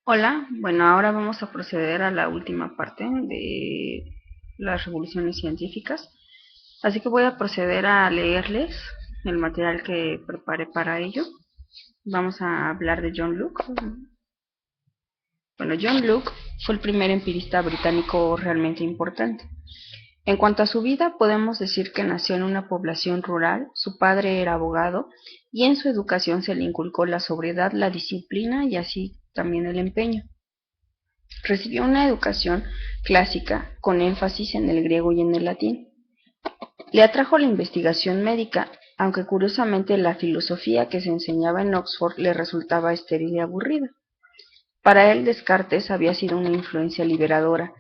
Hola, bueno, ahora vamos a proceder a la última parte de las revoluciones científicas. Así que voy a proceder a leerles el material que preparé para ello. Vamos a hablar de John Locke. Bueno, John Locke fue el primer empirista británico realmente importante. En cuanto a su vida, podemos decir que nació en una población rural, su padre era abogado y en su educación se le inculcó la sobriedad, la disciplina y así también el empeño. Recibió una educación clásica con énfasis en el griego y en el latín. Le atrajo la investigación médica, aunque curiosamente la filosofía que se enseñaba en Oxford le resultaba estéril y aburrida. Para él Descartes había sido una influencia liberadora,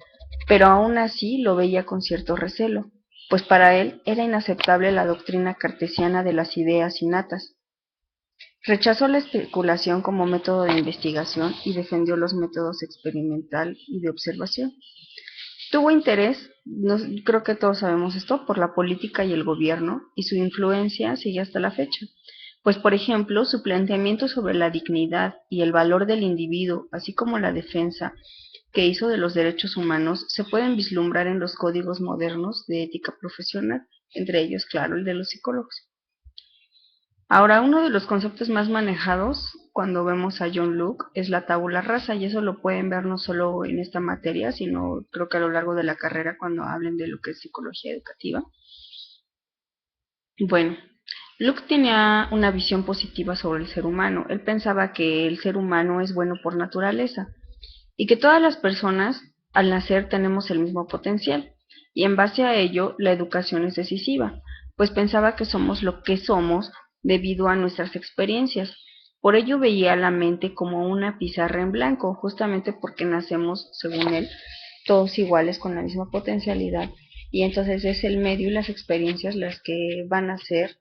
pero aún así lo veía con cierto recelo, pues para él era inaceptable la doctrina cartesiana de las ideas innatas. Rechazó la especulación como método de investigación y defendió los métodos experimental y de observación. Tuvo interés, creo que todos sabemos esto, por la política y el gobierno, y su influencia sigue hasta la fecha. Pues, por ejemplo, su planteamiento sobre la dignidad y el valor del individuo, así como la defensa que hizo de los derechos humanos, se pueden vislumbrar en los códigos modernos de ética profesional, entre ellos, claro, el de los psicólogos. Ahora, uno de los conceptos más manejados cuando vemos a John Locke es la tabula rasa, y eso lo pueden ver no solo en esta materia, sino creo que a lo largo de la carrera cuando hablen de lo que es psicología educativa. Bueno, Locke tenía una visión positiva sobre el ser humano. Él pensaba que el ser humano es bueno por naturaleza y que todas las personas al nacer tenemos el mismo potencial, y en base a ello la educación es decisiva, pues pensaba que somos lo que somos debido a nuestras experiencias. Por ello veía la mente como una pizarra en blanco, justamente porque nacemos, según él, todos iguales con la misma potencialidad, y entonces es el medio y las experiencias las que van a ser,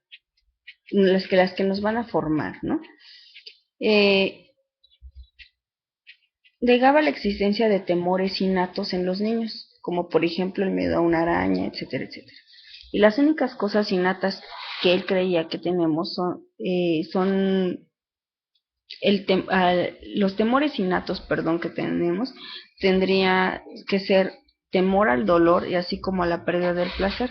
las que nos van a formar, ¿no? Eh, Negaba la existencia de temores innatos en los niños, como por ejemplo el miedo a una araña, etcétera, etcétera. Y las únicas cosas innatas que él creía que tenemos son los temores innatos, perdón, que tenemos, tendría que ser temor al dolor y así como a la pérdida del placer.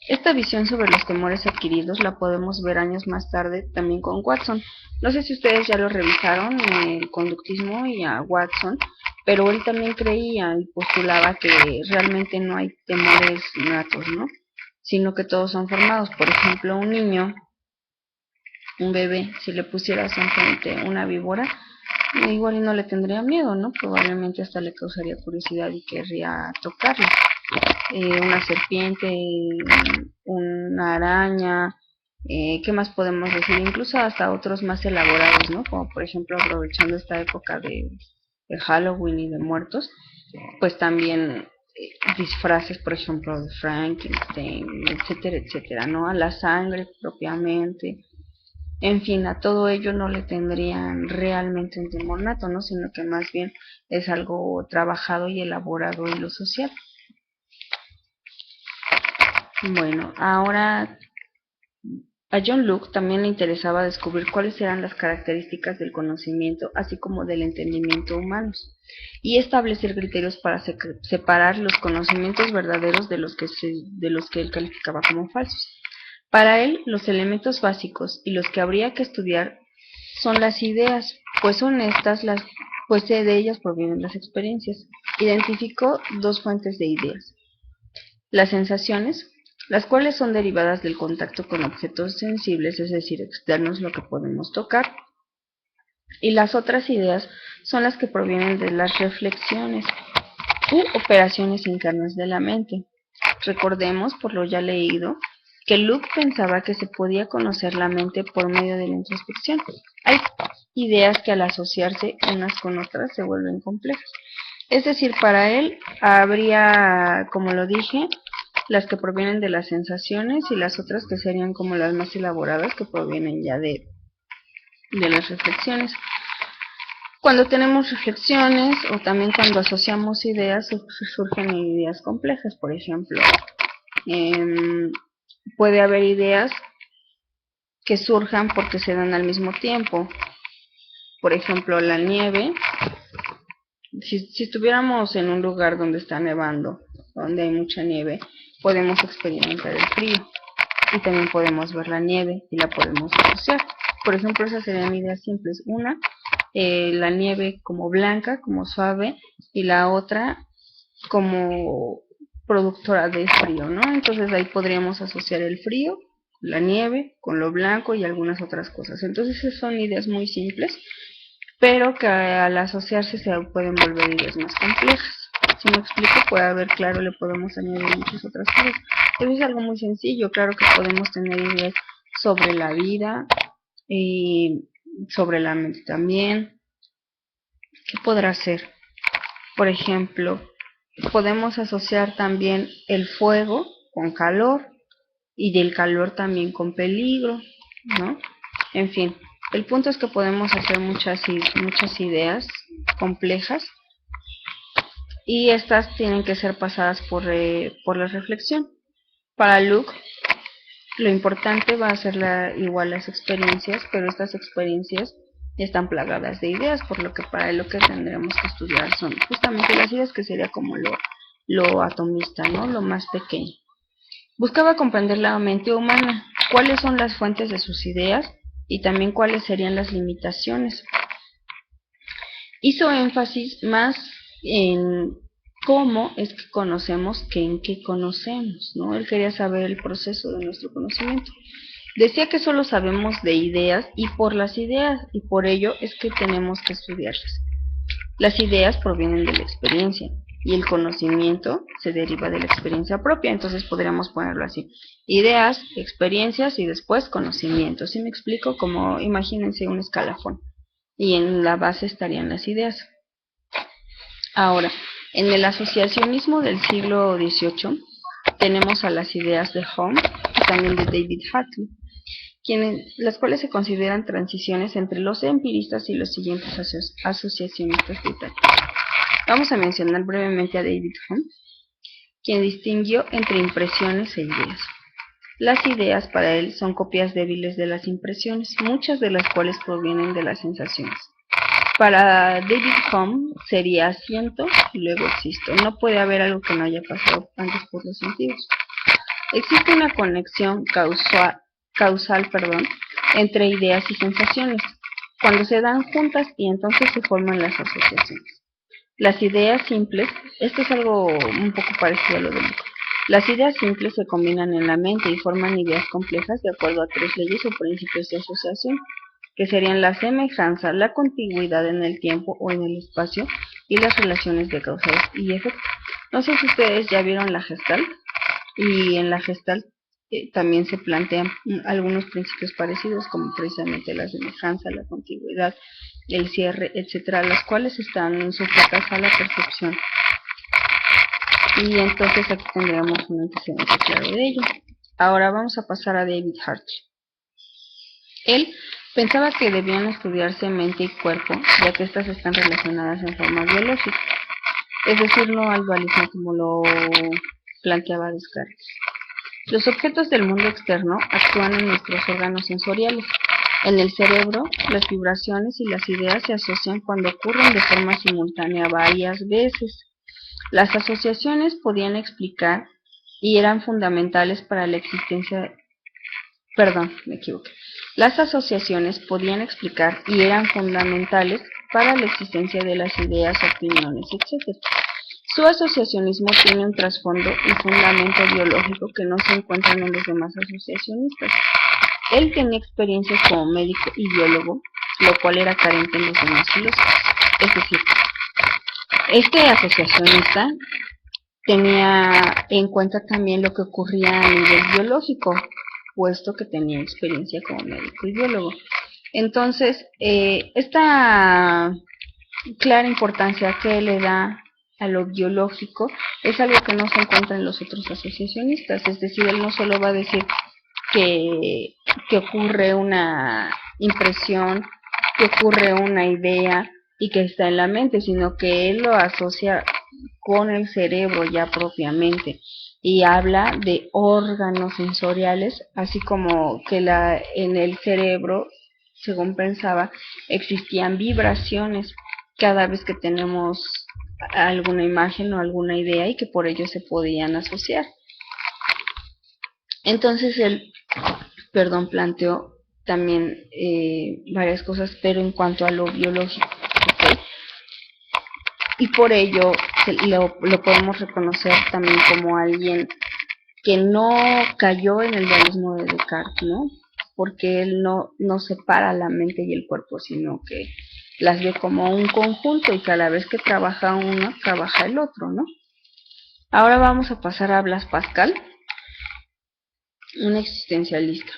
Esta visión sobre los temores adquiridos la podemos ver años más tarde también con Watson. No sé si ustedes ya lo revisaron, el conductismo y a Watson, pero él también creía y postulaba que realmente no hay temores natos, ¿no? Sino que todos son formados. Por ejemplo, un niño, un bebé, si le pusieras enfrente una víbora, igual y no le tendría miedo, ¿no? Probablemente hasta le causaría curiosidad y querría tocarla. Una serpiente, una araña, ¿qué más podemos decir? Incluso hasta otros más elaborados, ¿no? Como por ejemplo aprovechando esta época de Halloween y de muertos, pues también disfraces, por ejemplo, de Frankenstein, etcétera, etcétera, ¿no? A la sangre propiamente. En fin, a todo ello no le tendrían realmente un temor nato, ¿no? Sino que más bien es algo trabajado y elaborado en lo social. Bueno, ahora a John Locke también le interesaba descubrir cuáles eran las características del conocimiento, así como del entendimiento humanos, y establecer criterios para separar los conocimientos verdaderos de los que él calificaba como falsos. Para él, los elementos básicos y los que habría que estudiar son las ideas, pues son estas pues de ellas provienen las experiencias. Identificó dos fuentes de ideas: las sensaciones, las cuales son derivadas del contacto con objetos sensibles, es decir, externos, lo que podemos tocar, y las otras ideas son las que provienen de las reflexiones u operaciones internas de la mente. Recordemos, por lo ya leído, que Locke pensaba que se podía conocer la mente por medio de la introspección. Hay ideas que al asociarse unas con otras se vuelven complejas. Es decir, para él habría, como lo dije, las que provienen de las sensaciones y las otras que serían como las más elaboradas que provienen ya de las reflexiones. Cuando tenemos reflexiones o también cuando asociamos ideas, surgen ideas complejas. Por ejemplo, eh, puede haber ideas que surjan porque se dan al mismo tiempo. Por ejemplo, la nieve si estuviéramos en un lugar donde está nevando, donde hay mucha nieve, podemos experimentar el frío y también podemos ver la nieve y la podemos asociar. Por ejemplo, esas serían ideas simples. Una, la nieve como blanca, como suave, y la otra como productora de frío, ¿no? Entonces ahí podríamos asociar el frío, la nieve, con lo blanco y algunas otras cosas. Entonces son ideas muy simples, pero que al asociarse se pueden volver ideas más complejas. Si me explico, puede haber, claro, le podemos añadir muchas otras cosas. Eso es algo muy sencillo, claro que podemos tener ideas sobre la vida y sobre la mente también. ¿Qué podrá ser? Por ejemplo, podemos asociar también el fuego con calor y del calor también con peligro, ¿no? En fin, el punto es que podemos hacer muchas ideas complejas y estas tienen que ser pasadas por la reflexión. Para Luke, lo importante va a ser igual las experiencias, pero estas experiencias están plagadas de ideas, por lo que para él lo que tendremos que estudiar son justamente las ideas, que sería como lo atomista, ¿no? Lo más pequeño. Buscaba comprender la mente humana, cuáles son las fuentes de sus ideas y también cuáles serían las limitaciones. Hizo énfasis más en cómo es que conocemos que en qué conocemos, ¿no? Él quería saber el proceso de nuestro conocimiento. Decía que solo sabemos de ideas y por las ideas, y por ello es que tenemos que estudiarlas. Las ideas provienen de la experiencia y el conocimiento se deriva de la experiencia propia, entonces podríamos ponerlo así: ideas, experiencias y después conocimiento. ¿Sí me explico? Como imagínense un escalafón y en la base estarían las ideas. Ahora, en el asociacionismo del siglo XVIII tenemos a las ideas de Hume y también de David Hartley, las cuales se consideran transiciones entre los empiristas y los siguientes asociacionistas británicos. Vamos a mencionar brevemente a David Hume, quien distinguió entre impresiones e ideas. Las ideas para él son copias débiles de las impresiones, muchas de las cuales provienen de las sensaciones. Para David Hume sería siento y luego existo. No puede haber algo que no haya pasado antes por los sentidos. Existe una conexión causal, entre ideas y sensaciones, cuando se dan juntas y entonces se forman las asociaciones. Las ideas simples, esto es algo un poco parecido a lo de Luke. Las ideas simples se combinan en la mente y forman ideas complejas de acuerdo a tres leyes o principios de asociación, que serían la semejanza, la contigüidad en el tiempo o en el espacio y las relaciones de causa y efecto. No sé si ustedes ya vieron la Gestalt, y en la Gestalt también se plantean algunos principios parecidos, como precisamente la semejanza, la contigüidad, el cierre, etcétera, las cuales están sujetas a la percepción. Y entonces aquí tendríamos un antecedente claro de ello. Ahora vamos a pasar a David Hartley. Él pensaba que debían estudiarse mente y cuerpo, ya que estas están relacionadas en forma biológica, es decir, no al dualismo como lo planteaba Descartes. Los objetos del mundo externo actúan en nuestros órganos sensoriales. En el cerebro, las vibraciones y las ideas se asocian cuando ocurren de forma simultánea varias veces. Las asociaciones podían explicar y eran fundamentales para la existencia. Las asociaciones podían explicar y eran fundamentales para la existencia de las ideas, opiniones, etc. Su asociacionismo tiene un trasfondo y fundamento biológico que no se encuentran en los demás asociacionistas. Él tenía experiencias como médico y biólogo, lo cual era carente en los demás filósofos. Es decir, este asociacionista tenía en cuenta también lo que ocurría a nivel biológico, puesto que tenía experiencia como médico y biólogo. Entonces, esta clara importancia que le da a lo biológico es algo que no se encuentra en los otros asociacionistas. Es decir, él no solo va a decir que ocurre una impresión, que ocurre una idea y que está en la mente, sino que él lo asocia con el cerebro ya propiamente y habla de órganos sensoriales, así como que en el cerebro, según pensaba, existían vibraciones cada vez que tenemos a alguna imagen o alguna idea y que por ello se podían asociar. Entonces él, planteó también varias cosas, pero en cuanto a lo biológico, ¿okay? Y por ello lo podemos reconocer también como alguien que no cayó en el dualismo de Descartes, ¿no? Porque él no separa la mente y el cuerpo, sino que las ve como un conjunto y cada vez que trabaja uno, trabaja el otro, ¿no? Ahora vamos a pasar a Blaise Pascal, un existencialista.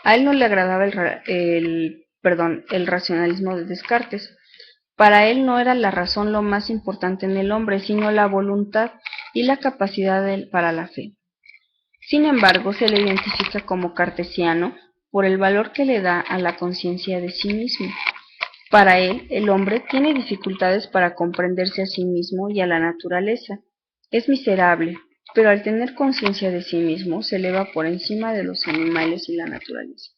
A él no le agradaba el racionalismo de Descartes. Para él no era la razón lo más importante en el hombre, sino la voluntad y la capacidad para la fe. Sin embargo, se le identifica como cartesiano por el valor que le da a la conciencia de sí mismo. Para él, el hombre tiene dificultades para comprenderse a sí mismo y a la naturaleza. Es miserable, pero al tener conciencia de sí mismo, se eleva por encima de los animales y la naturaleza.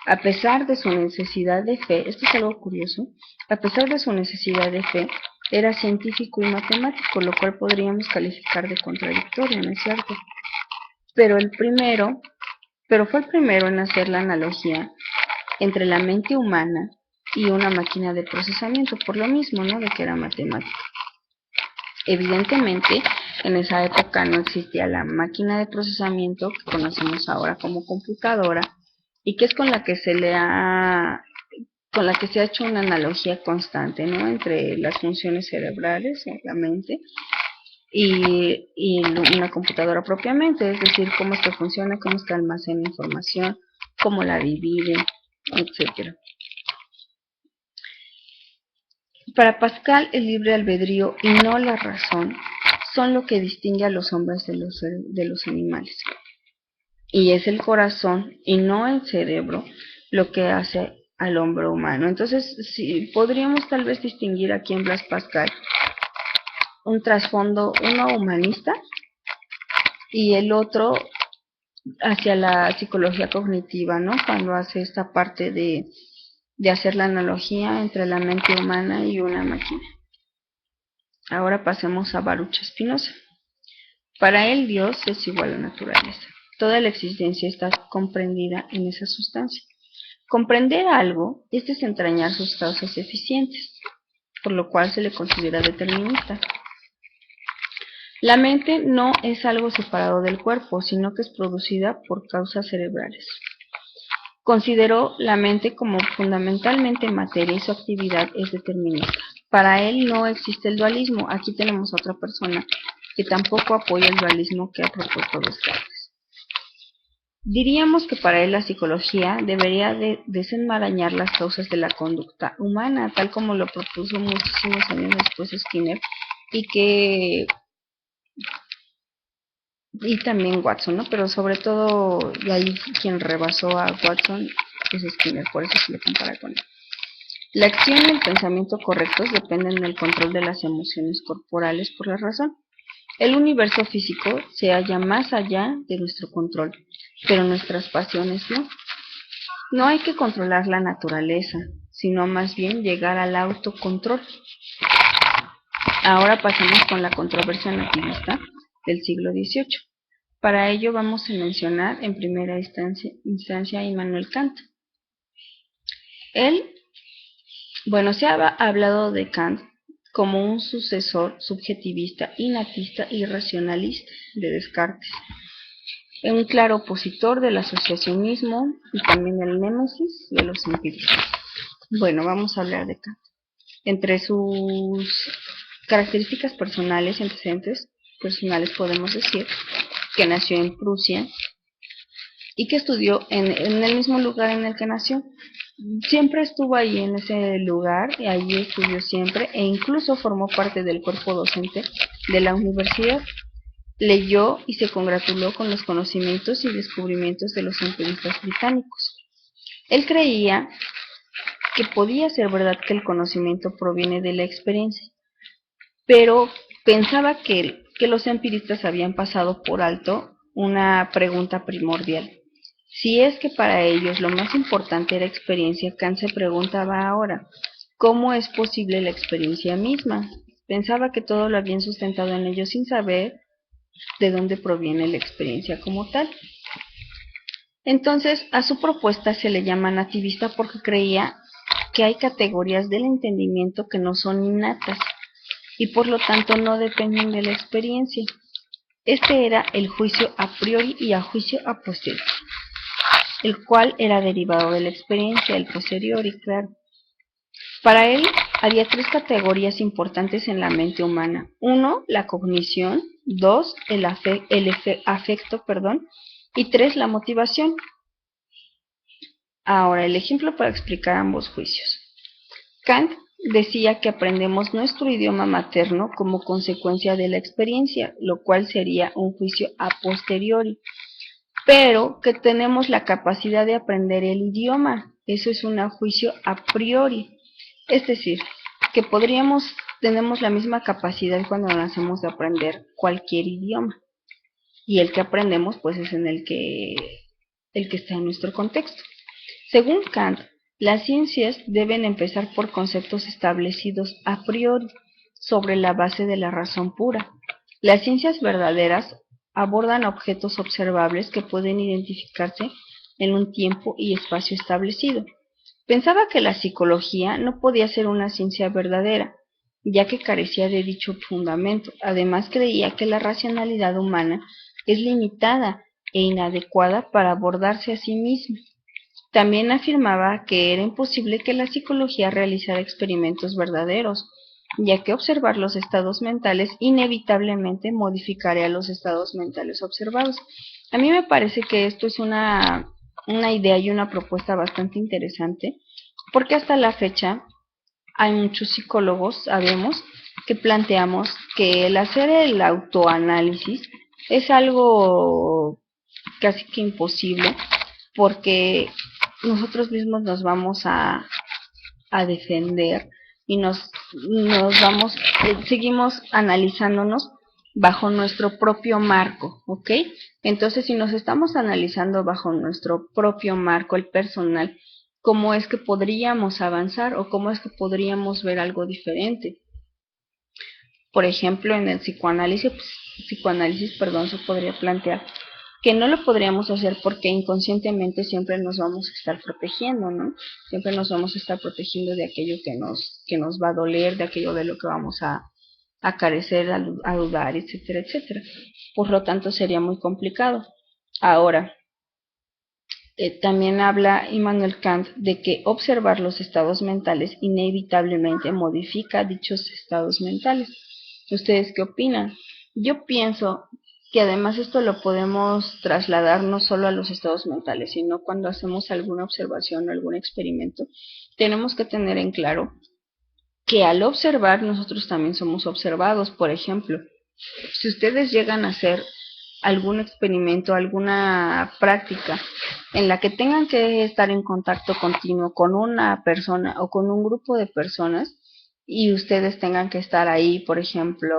A pesar de su necesidad de fe, esto es algo curioso, a pesar de su necesidad de fe, era científico y matemático, lo cual podríamos calificar de contradictorio, ¿no es cierto? Pero fue el primero en hacer la analogía entre la mente humana y una máquina de procesamiento, por lo mismo, ¿no? De que era matemático. Evidentemente, en esa época no existía la máquina de procesamiento que conocemos ahora como computadora y que es con la que se ha hecho una analogía constante, ¿no? Entre las funciones cerebrales, la mente, y una computadora propiamente, es decir, cómo es que funciona, cómo es que almacena información, cómo la divide, etcétera. Para Pascal, el libre albedrío y no la razón son lo que distingue a los hombres de los animales. Y es el corazón y no el cerebro lo que hace al hombre humano. Entonces, sí, podríamos tal vez distinguir aquí en Blaise Pascal un trasfondo, uno humanista y el otro hacia la psicología cognitiva, ¿no? Cuando hace esta parte de hacer la analogía entre la mente humana y una máquina. Ahora pasemos a Baruch Spinoza. Para él Dios es igual a naturaleza. Toda la existencia está comprendida en esa sustancia. Comprender algo es desentrañar sus causas eficientes, por lo cual se le considera determinista. La mente no es algo separado del cuerpo, sino que es producida por causas cerebrales. Consideró la mente como fundamentalmente materia y su actividad es determinista. Para él no existe el dualismo. Aquí tenemos a otra persona que tampoco apoya el dualismo que ha propuesto Descartes. Diríamos que para él la psicología debería de desenmarañar las causas de la conducta humana, tal como lo propuso muchísimos años después Skinner, y también Watson, ¿no? Pero sobre todo, y ahí quien rebasó a Watson es Skinner, por eso se le compara con él. La acción y el pensamiento correctos dependen del control de las emociones corporales por la razón. El universo físico se halla más allá de nuestro control, pero nuestras pasiones no. No hay que controlar la naturaleza, sino más bien llegar al autocontrol. Ahora pasemos con la controversia nativista del siglo XVIII. Para ello vamos a mencionar en primera instancia a Immanuel Kant. Se ha hablado de Kant como un sucesor subjetivista, natista y racionalista de Descartes, un claro opositor del asociacionismo y también del némesis de los empiristas. Bueno, vamos a hablar de Kant. Entre sus características personales y antecedentes personales podemos decir que nació en Prusia y que estudió en el mismo lugar en el que nació. Siempre estuvo ahí en ese lugar y allí estudió siempre e incluso formó parte del cuerpo docente de la universidad. Leyó y se congratuló con los conocimientos y descubrimientos de los empiristas británicos. Él creía que podía ser verdad que el conocimiento proviene de la experiencia, pero pensaba que los empiristas habían pasado por alto una pregunta primordial. Si es que para ellos lo más importante era experiencia, Kant se preguntaba ahora, ¿cómo es posible la experiencia misma? Pensaba que todo lo habían sustentado en ellos sin saber de dónde proviene la experiencia como tal. Entonces, a su propuesta se le llama nativista porque creía que hay categorías del entendimiento que no son innatas y por lo tanto no dependen de la experiencia. Este era el juicio a priori y a juicio a posteriori, el cual era derivado de la experiencia, el posteriori, claro. Para él había tres categorías importantes en la mente humana. Uno, la cognición. Dos, el afecto, y tres, la motivación. Ahora, el ejemplo para explicar ambos juicios. Kant decía que aprendemos nuestro idioma materno como consecuencia de la experiencia, lo cual sería un juicio a posteriori, pero que tenemos la capacidad de aprender el idioma. Eso es un juicio a priori. Es decir, que tenemos la misma capacidad cuando nacemos de aprender cualquier idioma. Y el que aprendemos, pues es el que está en nuestro contexto. Según Kant, las ciencias deben empezar por conceptos establecidos a priori, sobre la base de la razón pura. Las ciencias verdaderas abordan objetos observables que pueden identificarse en un tiempo y espacio establecido. Pensaba que la psicología no podía ser una ciencia verdadera, ya que carecía de dicho fundamento. Además, creía que la racionalidad humana es limitada e inadecuada para abordarse a sí misma. También afirmaba que era imposible que la psicología realizara experimentos verdaderos, ya que observar los estados mentales inevitablemente modificaría los estados mentales observados. A mí me parece que esto es una idea y una propuesta bastante interesante, porque hasta la fecha hay muchos psicólogos, sabemos, que planteamos que el hacer el autoanálisis es algo casi que imposible, porque nosotros mismos nos vamos a defender y nos vamos, seguimos analizándonos bajo nuestro propio marco, ¿ok? Entonces, si nos estamos analizando bajo nuestro propio marco, el personal, ¿cómo es que podríamos avanzar o cómo es que podríamos ver algo diferente? Por ejemplo, en el psicoanálisis, se podría plantear que no lo podríamos hacer porque inconscientemente siempre nos vamos a estar protegiendo, ¿no? Siempre nos vamos a estar protegiendo de aquello que nos va a doler, de aquello de lo que vamos a carecer, a dudar, etcétera, etcétera. Por lo tanto, sería muy complicado. Ahora, también habla Immanuel Kant de que observar los estados mentales inevitablemente modifica dichos estados mentales. ¿Ustedes qué opinan? Yo pienso que además esto lo podemos trasladar no solo a los estados mentales, sino cuando hacemos alguna observación o algún experimento, tenemos que tener en claro que al observar nosotros también somos observados. Por ejemplo, si ustedes llegan a hacer algún experimento, alguna práctica en la que tengan que estar en contacto continuo con una persona o con un grupo de personas y ustedes tengan que estar ahí, por ejemplo,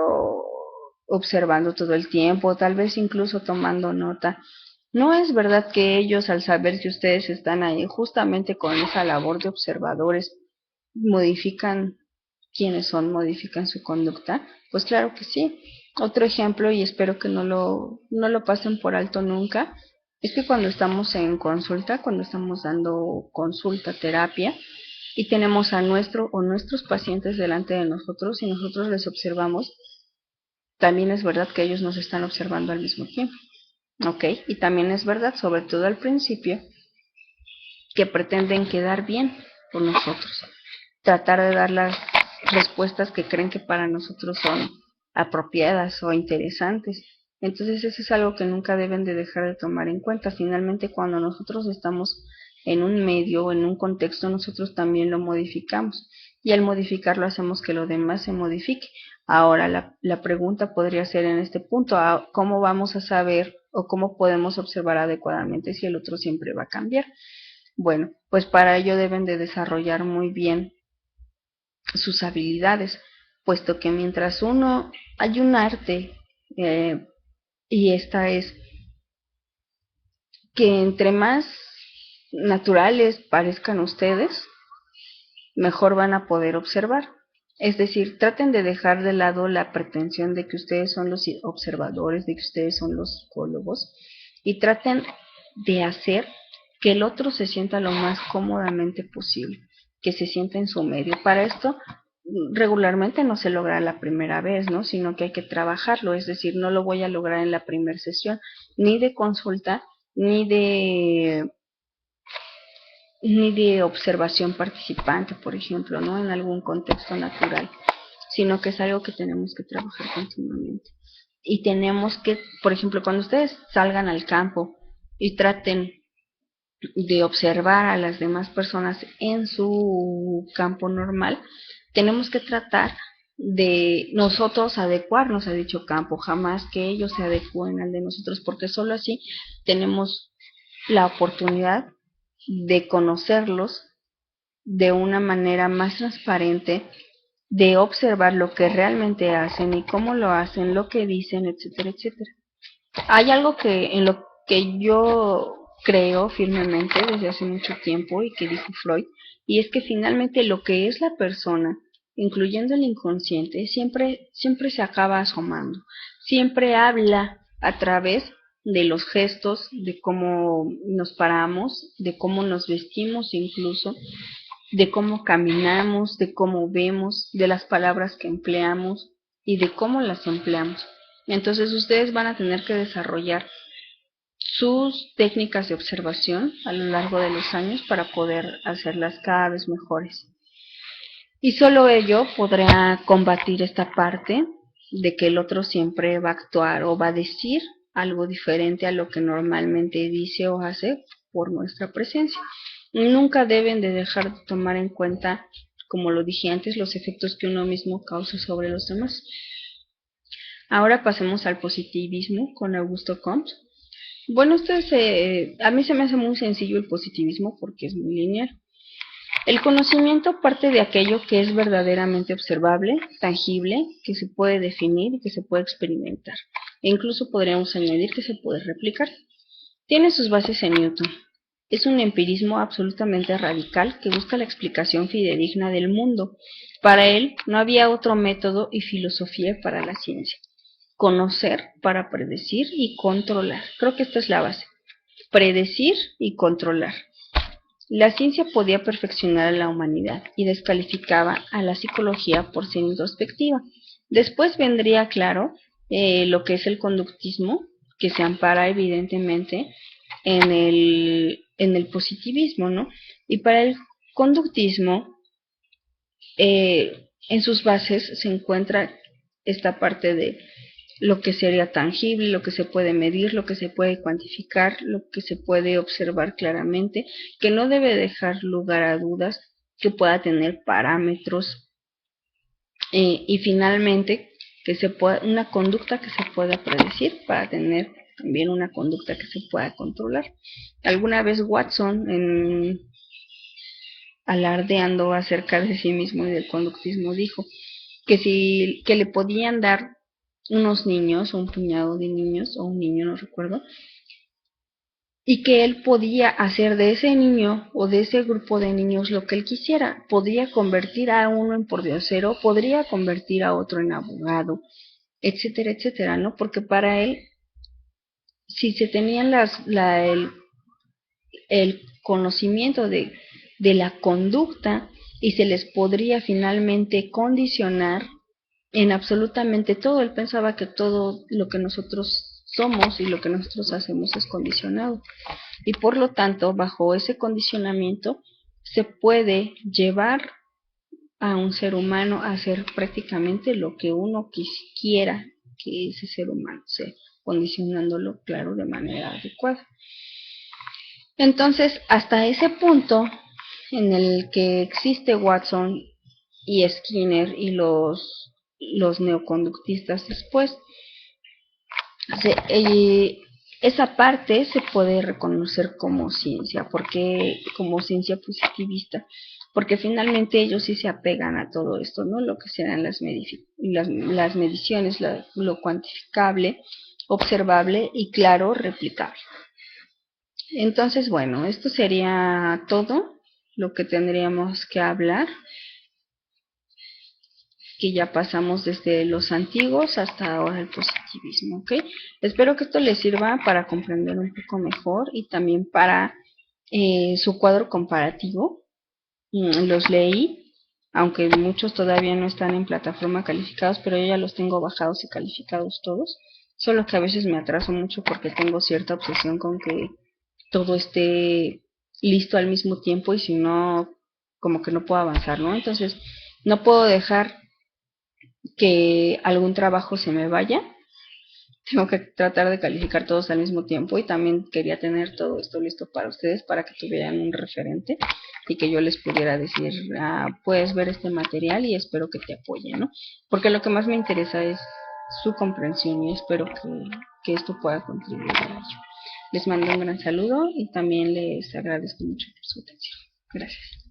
observando todo el tiempo, tal vez incluso tomando nota, no es verdad que ellos, al saber que ustedes están ahí justamente con esa labor de observadores, modifican quiénes son, modifican su conducta? Pues claro que sí. Otro ejemplo, y espero que no lo pasen por alto nunca, es que cuando estamos en consulta, cuando estamos dando consulta, terapia, y tenemos a nuestro o nuestros pacientes delante de nosotros y nosotros les observamos, también es verdad que ellos nos están observando al mismo tiempo, ¿ok? Y también es verdad, sobre todo al principio, que pretenden quedar bien con nosotros, tratar de dar las respuestas que creen que para nosotros son apropiadas o interesantes. Entonces eso es algo que nunca deben de dejar de tomar en cuenta. Finalmente, cuando nosotros estamos en un medio o en un contexto, nosotros también lo modificamos. Y al modificarlo hacemos que lo demás se modifique. Ahora, la pregunta podría ser en este punto, ¿cómo vamos a saber o cómo podemos observar adecuadamente si el otro siempre va a cambiar? Bueno, pues para ello deben de desarrollar muy bien sus habilidades, puesto que mientras hay un arte, y esta es que entre más naturales parezcan ustedes, mejor van a poder observar. Es decir, traten de dejar de lado la pretensión de que ustedes son los observadores, de que ustedes son los psicólogos, y traten de hacer que el otro se sienta lo más cómodamente posible, que se sienta en su medio. Para esto, regularmente no se logra la primera vez, ¿no? Sino que hay que trabajarlo, es decir, no lo voy a lograr en la primera sesión, ni de consulta, ni de observación participante, por ejemplo, ¿no? En algún contexto natural, sino que es algo que tenemos que trabajar continuamente. Y tenemos que, por ejemplo, cuando ustedes salgan al campo y traten de observar a las demás personas en su campo normal, tenemos que tratar de nosotros adecuarnos a dicho campo, jamás que ellos se adecúen al de nosotros, porque solo así tenemos la oportunidad de conocerlos de una manera más transparente, de observar lo que realmente hacen y cómo lo hacen, lo que dicen, etcétera, etcétera. Hay algo que en lo que yo creo firmemente desde hace mucho tiempo y que dijo Freud, y es que finalmente lo que es la persona, incluyendo el inconsciente, siempre se acaba asomando, siempre habla a través de los gestos, de cómo nos paramos, de cómo nos vestimos incluso, de cómo caminamos, de cómo vemos, de las palabras que empleamos y de cómo las empleamos. Entonces ustedes van a tener que desarrollar sus técnicas de observación a lo largo de los años para poder hacerlas cada vez mejores. Y solo ello podrá combatir esta parte de que el otro siempre va a actuar o va a decir algo diferente a lo que normalmente dice o hace por nuestra presencia. Nunca deben de dejar de tomar en cuenta, como lo dije antes, los efectos que uno mismo causa sobre los demás. Ahora pasemos al positivismo con Augusto Comte. Bueno, a mí se me hace muy sencillo el positivismo porque es muy lineal. El conocimiento parte de aquello que es verdaderamente observable, tangible, que se puede definir y que se puede experimentar. E incluso podríamos añadir que se puede replicar. Tiene sus bases en Newton. Es un empirismo absolutamente radical que busca la explicación fidedigna del mundo. Para él no había otro método y filosofía para la ciencia. Conocer para predecir y controlar. Creo que esta es la base. Predecir y controlar. La ciencia podía perfeccionar a la humanidad y descalificaba a la psicología por ser introspectiva. Después vendría, claro, lo que es el conductismo, que se ampara evidentemente en el positivismo, ¿no? Y para el conductismo, en sus bases se encuentra esta parte de lo que sería tangible, lo que se puede medir, lo que se puede cuantificar, lo que se puede observar claramente, que no debe dejar lugar a dudas, que pueda tener parámetros y finalmente que se pueda, una conducta que se pueda predecir para tener también una conducta que se pueda controlar. Alguna vez Watson, alardeando acerca de sí mismo y del conductismo, dijo que le podían dar unos niños, o un puñado de niños, o un niño, no recuerdo, y que él podía hacer de ese niño o de ese grupo de niños lo que él quisiera. Podría convertir a uno en pordiosero, podría convertir a otro en abogado, etcétera, etcétera, ¿no? Porque para él, si se tenían el conocimiento de la conducta y se les podría finalmente condicionar en absolutamente todo. Él pensaba que todo lo que nosotros somos y lo que nosotros hacemos es condicionado. Y por lo tanto, bajo ese condicionamiento, se puede llevar a un ser humano a hacer prácticamente lo que uno quiera que ese ser humano sea, condicionándolo, claro, de manera adecuada. Entonces, hasta ese punto en el que existe Watson y Skinner y los neoconductistas después, esa parte se puede reconocer como ciencia, porque como ciencia positivista, porque finalmente ellos sí se apegan a todo esto, ¿no? Lo que serán las mediciones, lo cuantificable, observable y claro, replicable. Entonces, bueno, esto sería todo lo que tendríamos que hablar. que ya pasamos desde los antiguos hasta ahora el positivismo, ¿ok? Espero que esto les sirva para comprender un poco mejor y también para su cuadro comparativo. Los leí, aunque muchos todavía no están en plataforma calificados, pero yo ya los tengo bajados y calificados todos. Solo que a veces me atraso mucho porque tengo cierta obsesión con que todo esté listo al mismo tiempo y si no, como que no puedo avanzar, ¿no? Entonces, no puedo dejar que algún trabajo se me vaya. Tengo que tratar de calificar todos al mismo tiempo y también quería tener todo esto listo para ustedes para que tuvieran un referente y que yo les pudiera decir, puedes ver este material y espero que te apoye, ¿no? Porque lo que más me interesa es su comprensión y espero que esto pueda contribuir a ello. Les mando un gran saludo y también les agradezco mucho por su atención. Gracias.